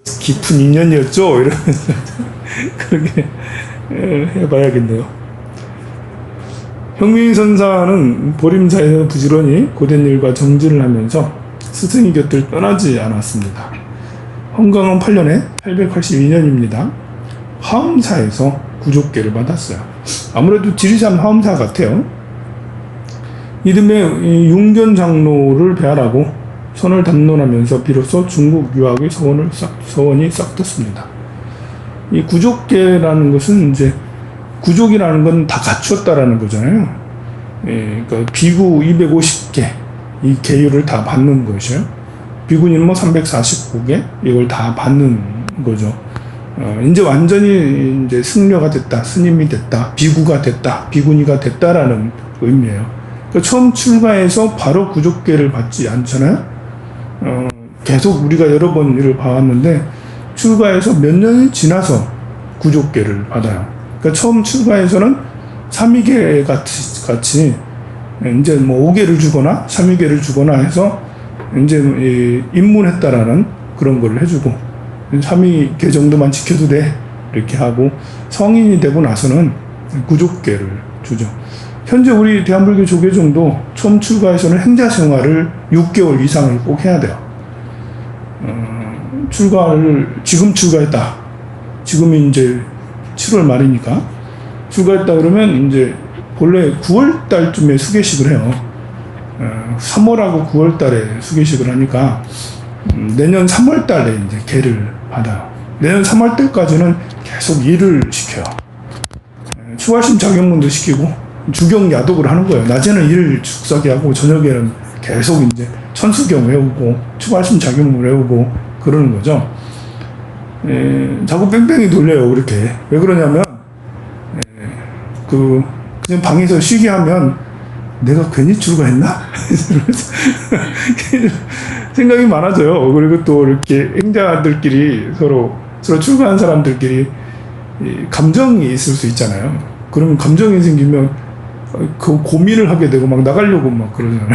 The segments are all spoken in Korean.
깊은 인연이었죠? 이러면서 그렇게 해봐야겠네요. 형민선사는 보림사에서 부지런히 고된 일과 정진을 하면서 스승의 곁을 떠나지 않았습니다. 헌강원 8년에 882년입니다. 화엄사에서 구족계를 받았어요. 아무래도 지리산 화엄사 같아요. 이듬해 융견 장로를 배할하고 선을 담론하면서 비로소 중국 유학의 서원이 싹 떴습니다. 이 구족계라는 것은 이제 구족이라는 건 다 갖추었다라는 거잖아요. 그러니까 비구 250개 이 계율을 다 받는 것이에요. 비구니는 뭐 349개 이걸 다 받는 거죠. 이제 완전히 이제 승려가 됐다, 스님이 됐다, 비구가 됐다, 비구니가 됐다라는 의미예요. 그러니까 처음 출가해서 바로 구족계를 받지 않잖아요. 계속 우리가 여러 번 이를 봐왔는데 출가해서 몇 년이 지나서 구족계를 받아요. 그러니까 처음 출가해서는 삼위계 같이 이제 뭐 5계를 주거나 삼위계를 주거나 해서 이제 입문했다라는 그런 걸 해주고 3위계 정도만 지켜도 돼 이렇게 하고 성인이 되고 나서는 구족계를 주죠. 현재 우리 대한불교 조계종도 처음 출가해서는 행자 생활을 6개월 이상을 꼭 해야 돼요. 지금 출가했다. 지금이 이제 7월 말이니까 출가했다 그러면 이제 본래 9월 달쯤에 수계식을 해요. 3월하고 9월 달에 수계식을 하니까 내년 3월 달에 이제 계를 받아요. 내년 3월 때까지는 계속 일을 시켜요. 추가심 자격문도 시키고 주경 야독을 하는 거예요. 낮에는 일을 축사게 하고 저녁에는 계속 이제 천수경 외우고 추가심 자격문 외우고 그러는 거죠. 자꾸 뺑뺑이 돌려요. 그렇게 왜 그러냐면 그냥 방에서 쉬게 하면 내가 괜히 출가했나? 생각이 많아져요. 그리고 또 이렇게 행자들끼리 서로 출가한 사람들끼리 감정이 있을 수 있잖아요. 그러면 감정이 생기면 그 고민을 하게 되고 막 나가려고 막 그러잖아요.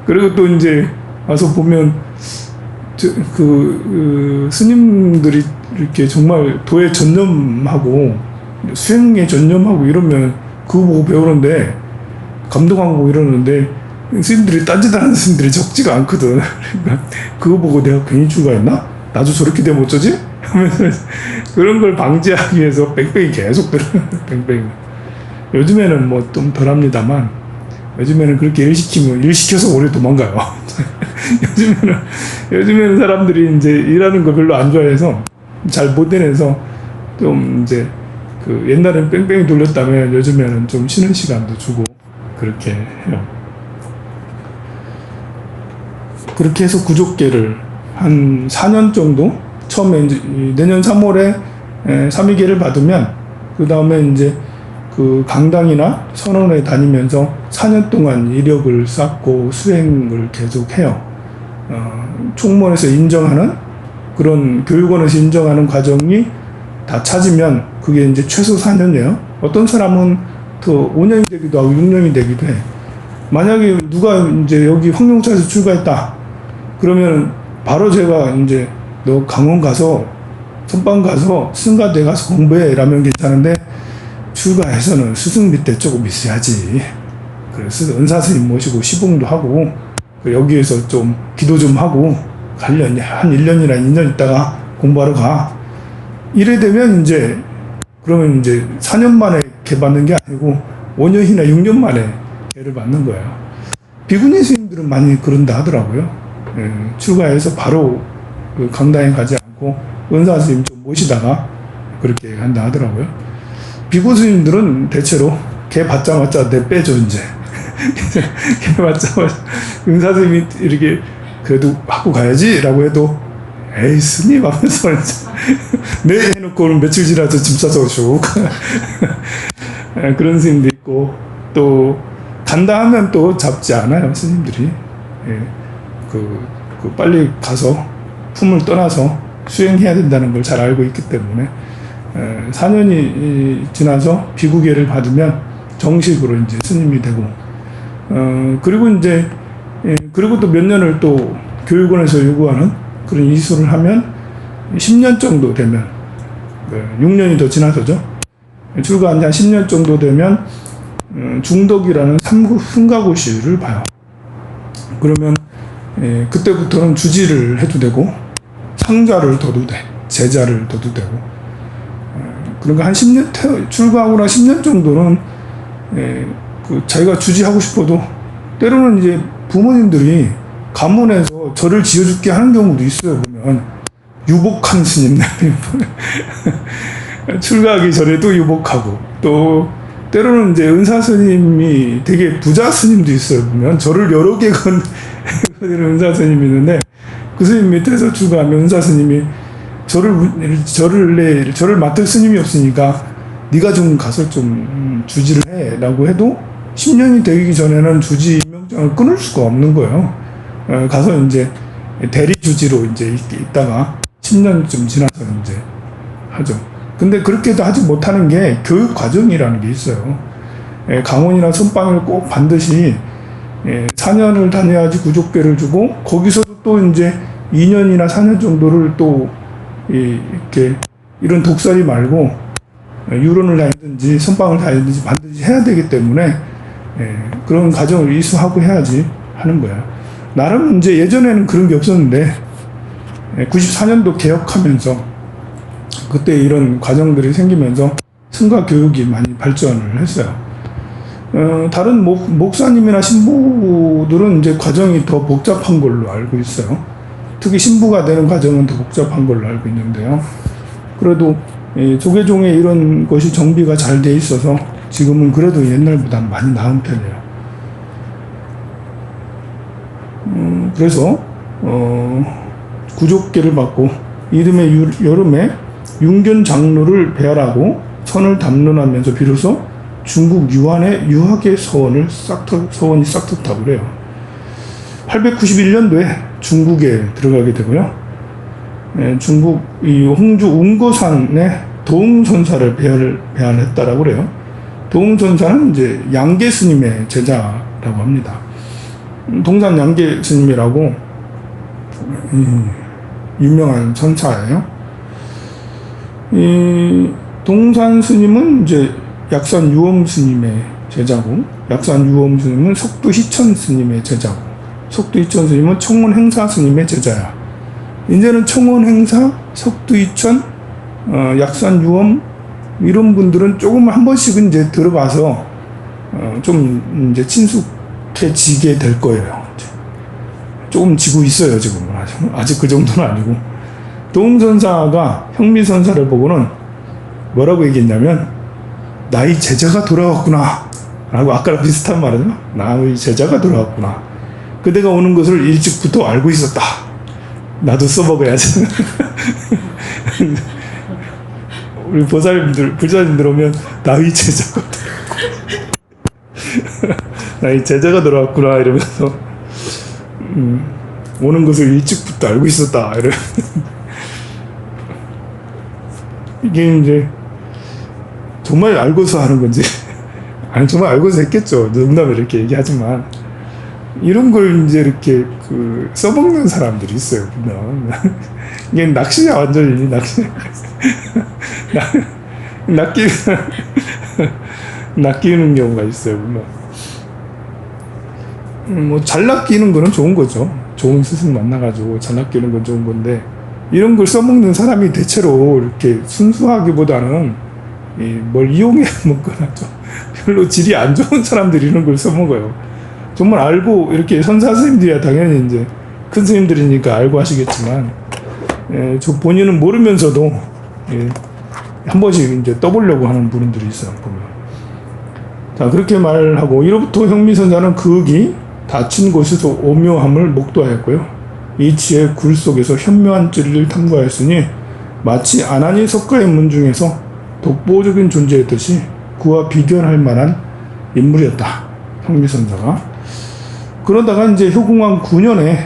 그리고 또 이제 와서 보면 스님들이 이렇게 정말 도에 전념하고 수행에 전념하고 이러면 그거 보고 배우는데 감동하고 이러는데 스님들이 딴짓하는 스님들이 적지가 않거든. 그러니까 그거 보고 내가 괜히 출가했나? 나도 저렇게 되면 어쩌지? 하면서 그런 걸 방지하기 위해서 뺑뺑이 계속 들어요. 뺑뺑이. 요즘에는 뭐 좀 덜합니다만 요즘에는 그렇게 일 시켜서 오래 도망가요. 요즘에는 사람들이 이제 일하는 거 별로 안 좋아해서 잘 못 해내서 좀 이제 옛날엔 뺑뺑이 돌렸다면 요즘에는 좀 쉬는 시간도 주고 그렇게 해요. 그렇게 해서 구족계를 한 4년 정도 처음에 이제 내년 3월에 3위계를 받으면 그 다음에 이제 그 강당이나 선원에 다니면서 4년 동안 이력을 쌓고 수행을 계속 해요. 총무원에서 인정하는 그런 교육원에서 인정하는 과정이 다 찾으면 그게 이제 최소 4년이에요. 어떤 사람은 더 5년이 되기도 하고 6년이 되기도 해. 만약에 누가 이제 여기 황룡차에서 출가했다. 그러면 바로 제가 이제 너 강원 가서 선방 가서 승가대 가서 공부해 라면 괜찮은데 출가해서는 스승 밑에 조금 있어야지. 그래서 은사스님 모시고 시봉도 하고 여기에서 좀 기도 좀 하고 가려니 한 1년이나 2년 있다가 공부하러 가. 이래 되면 이제 그러면 이제 4년 만에 개 받는 게 아니고 5년이나 6년 만에 개를 받는 거예요. 비구니 스님들은 많이 그런다 하더라고요. 출가해서 바로 그 강당에 가지 않고 은사 스님 좀 모시다가 그렇게 한다 하더라고요. 비구 스님들은 대체로 개 받자마자 내 빼줘 이제. 개 받자마자 은사 스님이 이렇게 그래도 받고 가야지라고 해도 에이 스님 하면서 네 해놓고는 며칠 지나서 짐 싸서 쭉 그런 스님도 있고 또 간다 하면 또 잡지 않아요 스님들이. 빨리 가서 품을 떠나서 수행해야 된다는 걸 잘 알고 있기 때문에 4년이 지나서 비구계를 받으면 정식으로 이제 스님이 되고 그리고 이제 그리고 또 몇 년을 또 교육원에서 요구하는 그런 이수를 하면 10년 정도 되면 6년이 더 지나서죠. 출가한 지 한 10년 정도 되면 중덕이라는 숨가고시를 봐요. 그러면 그때부터는 주지를 해도 되고 상자를 둬도 돼. 제자를 둬도 되고. 그러니까 한 10년 출가하고 나 10년 정도는 자기가 주지하고 싶어도 때로는 이제 부모님들이 가문에서 절을 지어줄게 하는 경우도 있어요. 보면 유복한 스님들 출가하기 전에도 유복하고, 또 때로는 이제 은사 스님이 되게 부자 스님도 있어요. 보면 절을 여러 개 건 은사 스님이 있는데 그 스님 밑에서 출가하면 은사 스님이 절을 맡을 스님이 없으니까 네가 좀 가서 좀 주지를 해라고 해도 10년이 되기 전에는 주지 임명장을 끊을 수가 없는 거예요. 가서 이제 대리 주지로 이제 있다가 10년쯤 지나서 이제 하죠. 근데 그렇게도 하지 못하는 게 교육 과정이라는 게 있어요. 강원이나 선방을 꼭 반드시 4년을 다녀야지 구족배를 주고, 거기서도 또 이제 2년이나 4년 정도를 또 이렇게 이런 독살이 말고 유론을 다니든지 선방을 다니든지 반드시 해야 되기 때문에 그런 과정을 이수하고 해야지 하는 거야. 나름 이제 예전에는 그런 게 없었는데 94년도 개혁하면서 그때 이런 과정들이 생기면서 승가 교육이 많이 발전을 했어요. 다른 목사님이나 신부들은 이제 과정이 더 복잡한 걸로 알고 있어요. 특히 신부가 되는 과정은 더 복잡한 걸로 알고 있는데요. 그래도 조계종에 이런 것이 정비가 잘 돼 있어서 지금은 그래도 옛날보다 많이 나은 편이에요. 그래서 구족계를 받고 여름에 윤견 장로를 배열하고 선을 담론하면서 비로소 중국 유한의 유학의 서원이 싹텄다고 그래요. 891년도에 중국에 들어가게 되고요. 중국 이 홍주 웅거산에 도웅선사를 배안했다라고 그래요. 도웅선사는 이제 양계 스님의 제자라고 합니다. 동산 양계 스님이라고 유명한 선사예요. 이 동산 스님은 이제 약산 유엄 스님의 제자고, 약산 유엄 스님은 속도 희천 스님의 제자고, 속도 희천 스님은 청원 행사 스님의 제자야. 이제는 청원 행사, 속도 희천, 약산 유엄 이런 분들은 조금 한 번씩은 이제 들어가서 좀 이제 친숙해지게 될 거예요. 조금 지고 있어요, 지금은. 아직 그 정도는 아니고. 도웅선사가 형미선사를 보고는 뭐라고 얘기했냐면, 나의 제자가 돌아왔구나 라고, 아까랑 비슷한 말이죠. 나의 제자가 돌아왔구나. 그대가 오는 것을 일찍부터 알고 있었다. 나도 써먹어야지. 우리 불사님들 오면 나의 제자가 돌아왔구나. 나의 제자가 돌아왔구나 이러면서 오는 것을 일찍부터 알고 있었다. 이게 이제 정말 알고서 하는 건지, 아니 정말 알고서 했겠죠. 농담을 이렇게 얘기하지만 이런 걸 이제 이렇게 써먹는 사람들이 있어요. 보면 이게 낚시야, 완전히 낚시. 낚이는 경우가 있어요. 보면 뭐 잘 낚이는 거는 좋은 거죠. 좋은 스승 만나가지고 잘 낚이는 건 좋은 건데, 이런 걸 써먹는 사람이 대체로 이렇게 순수하기보다는 뭘 이용해 먹거나 좀 별로 질이 안 좋은 사람들이 이런 걸 써먹어요. 정말 알고, 이렇게 선사 스님들이야 당연히 이제 큰 스님들이니까 알고 하시겠지만, 저 본인은 모르면서도 한 번씩 이제 떠보려고 하는 분들이 있어요. 보면. 자, 그렇게 말하고, 이로부터 형미선사는 그윽이 다친 곳에서 오묘함을 목도하였고요. 이치의 굴 속에서 현묘한 진리를 탐구하였으니 마치 아나니 석가의 문 중에서 독보적인 존재였듯이 그와 비견할 만한 인물이었다. 형미선사가. 그러다가 이제 효궁왕 9년에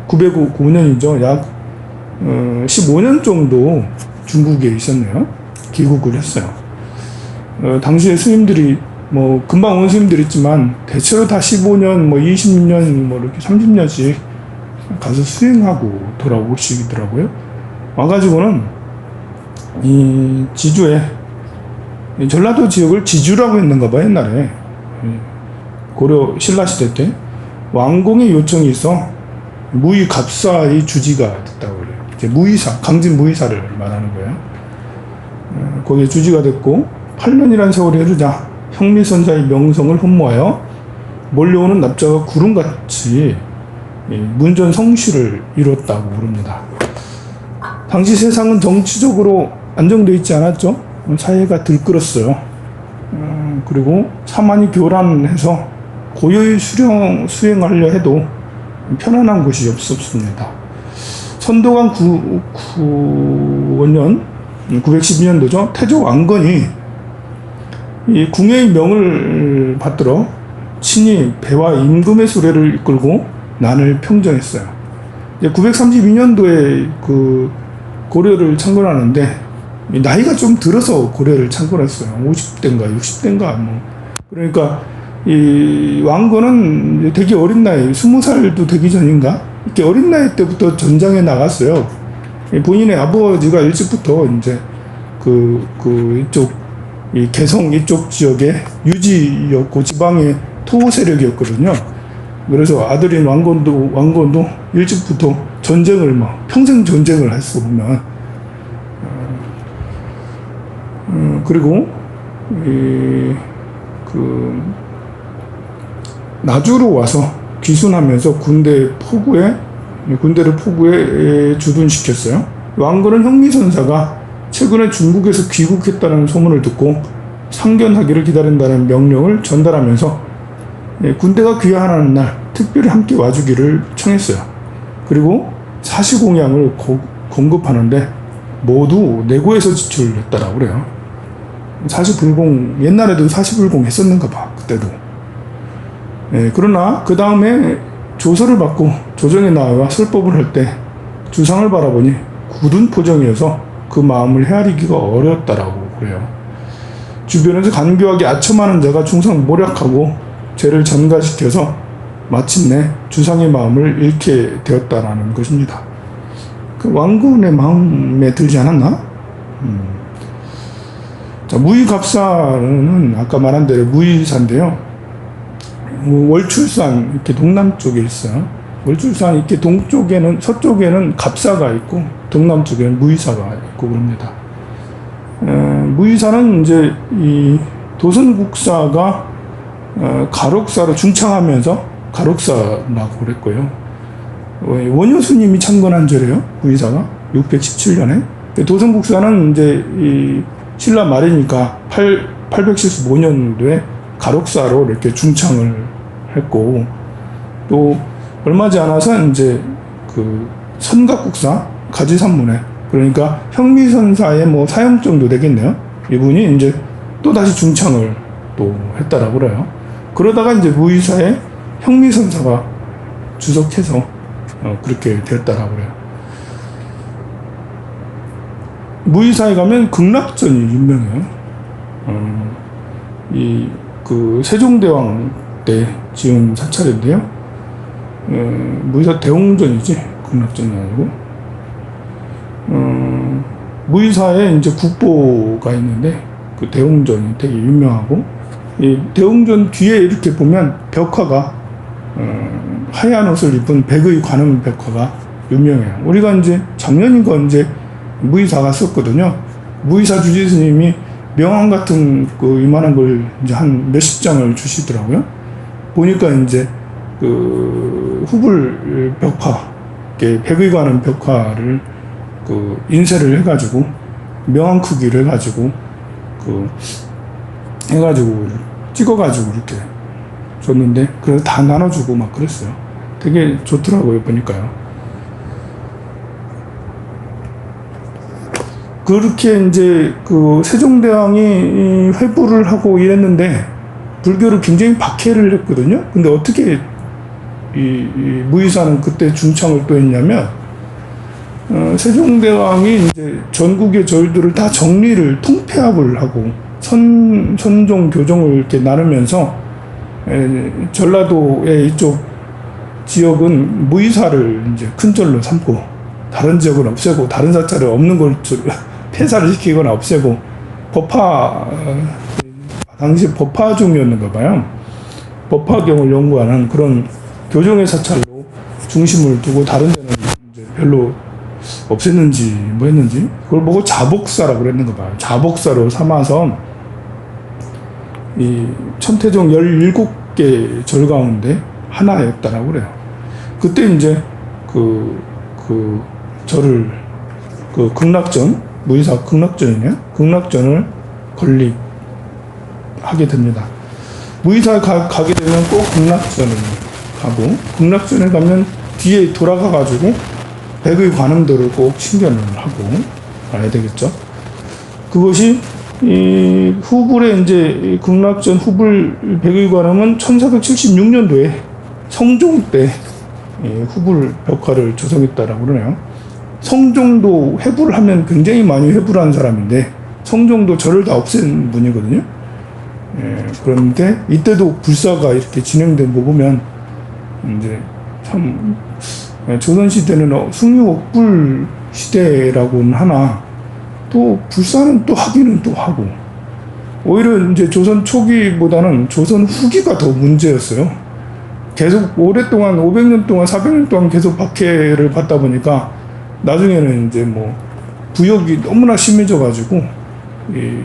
909년이죠. 약 15년 정도 중국에 있었네요. 귀국을 했어요. 당시에 스님들이 뭐 금방 온 스님들 있지만 대체로 다 15년, 뭐 20년, 뭐 이렇게 30년씩 가서 수행하고 돌아오시더라고요. 와가지고는 이 지주에, 이 전라도 지역을 지주라고 했는가 봐, 옛날에. 고려 신라시대 때 왕공의 요청이 있어 무의 갑사의 주지가 됐다고 그래요. 이제 무의사, 강진 무의사를 말하는 거예요. 거기에 주지가 됐고 8년이라는 세월이 흐르자 형미선사의 명성을 흠모하여 몰려오는 납자가 구름같이 문전 성시를 이뤘다고 부릅니다. 당시 세상은 정치적으로 안정되어 있지 않았죠. 사회가 들끓었어요. 그리고 사만이 교란해서 고요히 수행하려 해도 편안한 곳이 없었습니다. 선도관 9년 912년도죠. 태조 왕건이 이 궁예의 명을 받들어 친히 배와 임금의 수레를 이끌고 난을 평정했어요. 이제 932년도에 그 고려를 창건하는데 나이가 좀 들어서 고려를 창건했어요. 50대인가 60대인가 뭐. 그러니까 이 왕건은 되게 어린 나이, 20살도 되기 전인가? 이렇게 어린 나이 때부터 전장에 나갔어요. 본인의 아버지가 일찍부터 이제 이쪽 이 개성 이쪽 지역의 유지였고 지방의 토 세력이었거든요. 그래서 아들인 왕건도 일찍부터 전쟁을 막 평생 전쟁을 했어 보면. 그리고 나주로 와서 귀순하면서 군대를 포구에 주둔시켰어요. 왕건은 형미선사가 최근에 중국에서 귀국했다는 소문을 듣고 상견하기를 기다린다는 명령을 전달하면서 군대가 귀화하는 날 특별히 함께 와주기를 청했어요. 그리고 사시공양을 공급하는데 모두 내고에서 지출했다라고 그래요. 사시불공, 옛날에도 사시불공 했었는가 봐, 그때도. 그러나 그 다음에 조서를 받고 조정에 나와 설법을 할 때 주상을 바라보니 굳은 표정이어서 그 마음을 헤아리기가 어려웠다라고 그래요. 주변에서 간교하게 아첨하는 자가 중상 모략하고 죄를 전가시켜서 마침내 주상의 마음을 잃게 되었다라는 것입니다. 그 왕건의 마음에 들지 않았나? 자, 무의갑사는 아까 말한 대로 무의사인데요. 월출산 이렇게 동남쪽에 있어요. 월출산 이렇게 동쪽에는 서쪽에는 갑사가 있고 동남쪽에는 무의사가 있고 그럽니다. 무의사는 이제 이 도선국사가 가록사로 중창하면서 가록사라고 그랬고요. 원효스님이 창건한 절이에요. 무의사가 617년에. 도선국사는 이제 이 신라 말이니까 875년도에 가록사로 이렇게 중창을 했고, 또 얼마 지 않아서 이제 그 선각국사 가지산문에, 그러니까 형미선사의 뭐 사형 정도 되겠네요. 이분이 이제 또 다시 중창을 또 했다라고 그래요. 그러다가 이제 무의사에 형미선사가 주석해서 그렇게 됐다라고 그래요. 무의사에 가면 극락전이 유명해요. 그 세종대왕 때 지은 사찰인데요. 무의사 대홍전이지 극락전이 아니고. 무의사에 이제 국보가 있는데 그 대홍전이 되게 유명하고, 이 대홍전 뒤에 이렇게 보면 벽화가 하얀 옷을 입은 백의 관음 벽화가 유명해요. 우리가 이제 작년인가 이제 무의사가 썼거든요. 무의사 주지 스님이 명함 같은 그 이만한 걸 이제 한 몇십 장을 주시더라고요. 보니까 이제 그 후불 벽화, 백의관은 벽화를 그 인쇄를 해가지고 명함 크기를 해가지고 찍어가지고 이렇게 줬는데 그래서 다 나눠주고 막 그랬어요. 되게 좋더라고요, 보니까요. 그렇게 이제 그 세종대왕이 회부를 하고 이랬는데 불교를 굉장히 박해를 했거든요. 근데 어떻게 이 무의사는 그때 중창을 또 했냐면, 세종대왕이 이제 전국의 절들을 다 정리를 통폐합을 하고 선종 교종을 이렇게 나누면서 전라도의 이쪽 지역은 무의사를 이제 큰 절로 삼고 다른 지역은 없애고 다른 사찰을 없는 걸 폐사를 시키거나 없애고 법화 당시 법화종이었는가 봐요. 법화경을 연구하는 그런 교종의 사찰로 중심을 두고 다른 데는 이제 별로 없앴는지 뭐 했는지 그걸 보고 자복사라고 그랬는가 봐요. 자복사로 삼아서 이 천태종 17개 절 가운데 하나였다라고 그래요. 그때 이제 그 절을 극락전 무이사 극락전이네요. 극락전을 건립하게 됩니다. 무이사 가게 되면 꼭 극락전을 가고 극락전에 가면 뒤에 돌아가 가지고 백의 관음도를 꼭 신견을 하고 가야 되겠죠. 그것이 이 후불에 이제 극락전 후불 백의 관음은 1476년도에 성종 때 후불 벽화를 조성했다라고 그러네요. 성종도 회부를 하면 굉장히 많이 회부를 한 사람인데 성종도 절을 다 없앤 분이거든요. 그런데 이때도 불사가 이렇게 진행된 거 보면 이제 참 조선시대는 숭유옥불 시대라고는 하나 또 불사는 또 하기는 또 하고 오히려 이제 조선 초기보다는 조선 후기가 더 문제였어요. 계속 오랫동안 500년 동안 400년 동안 계속 박해를 받다 보니까 나중에는 이제 뭐 부역이 너무나 심해져 가지고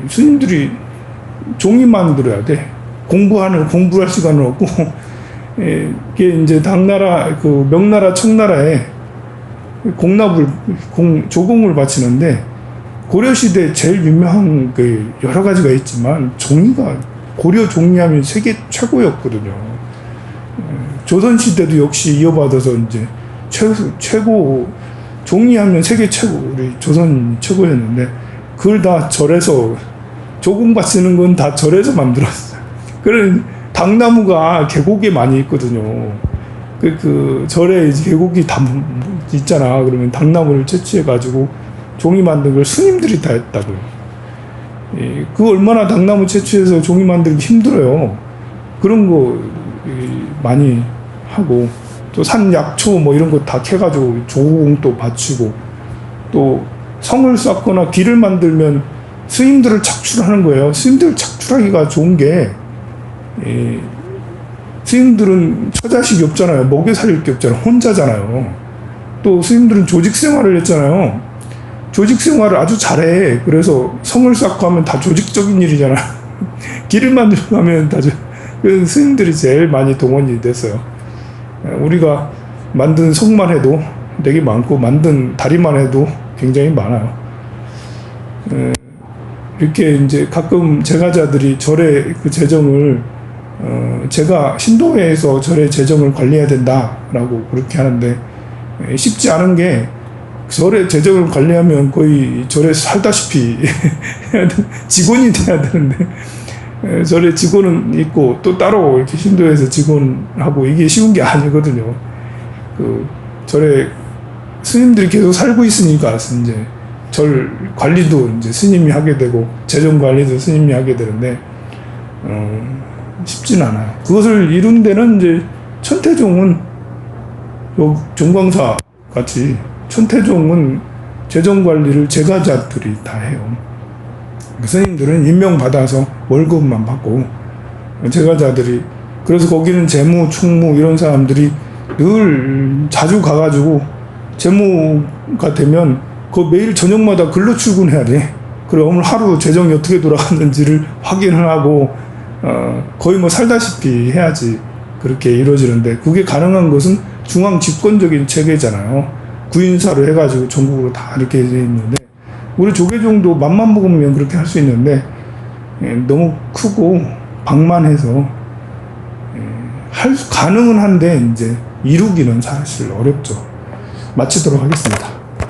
스님들이 종이 만들어야 돼. 공부할 시간은 없고 이게 이제 당나라 그 명나라 청나라에 조공을 바치는데 고려 시대 제일 유명한 그 여러 가지가 있지만 종이가 고려 종이하면 세계 최고였거든요. 조선 시대도 역시 이어받아서 이제 최고 종이하면 세계 최고 우리 조선 최고였는데 그걸 다 절에서 조공 바치는 건 다 절에서 만들었어요. 그런 당나무가 계곡에 많이 있거든요. 그 절에 계곡이 다 있잖아. 그러면 당나무를 채취해 가지고 종이 만든 걸 스님들이 다 했다고요. 그 얼마나 당나무 채취해서 종이 만들기 힘들어요. 그런 거 많이 하고 또 산약초 뭐 이런 거 다 캐가지고 조공도 바치고 또 성을 쌓거나 길을 만들면 스님들을 착출하는 거예요. 스님들 착출하기가 좋은 게 스님들은 처자식이 없잖아요. 먹여 살릴 게 없잖아요. 혼자잖아요. 또 스님들은 조직 생활을 했잖아요. 조직 생활을 아주 잘해. 그래서 성을 쌓고 하면 다 조직적인 일이잖아요. 길을 만들고 하면 다 그래서 스님들이 제일 많이 동원이 됐어요. 우리가 만든 성만 해도 되게 많고 만든 다리만 해도 굉장히 많아요. 이렇게 이제 가끔 제가자들이 절의 그 재정을 제가 신도회에서 절의 재정을 관리해야 된다라고 그렇게 하는데 쉽지 않은 게 절의 재정을 관리하면 거의 절에 살다시피 직원이 돼야 되는데 절에 직원은 있고 또 따로 이렇게 신도에서 직원하고 이게 쉬운 게 아니거든요. 그 절에 스님들이 계속 살고 있으니까 이제 절 관리도 이제 스님이 하게 되고 재정 관리도 스님이 하게 되는데 쉽진 않아요. 그것을 이룬 데는 이제 천태종은 종광사 같이 천태종은 재정 관리를 제가자들이 다 해요. 스님들은 임명받아서 월급만 받고 제가자들이 그래서 거기는 재무, 충무 이런 사람들이 늘 자주 가가지고 재무가 되면 그 매일 저녁마다 근로 출근해야 돼. 그래 오늘 하루 재정이 어떻게 돌아갔는지를 확인을 하고 거의 뭐 살다시피 해야지 그렇게 이루어지는데 그게 가능한 것은 중앙 집권적인 체계잖아요. 구인사로 해가지고 전국으로 다 이렇게 돼 있는데 우리 조계종도 맘만 먹으면 그렇게 할 수 있는데 너무 크고 방만해서 가능은 한데 이제 이루기는 사실 어렵죠. 마치도록 하겠습니다.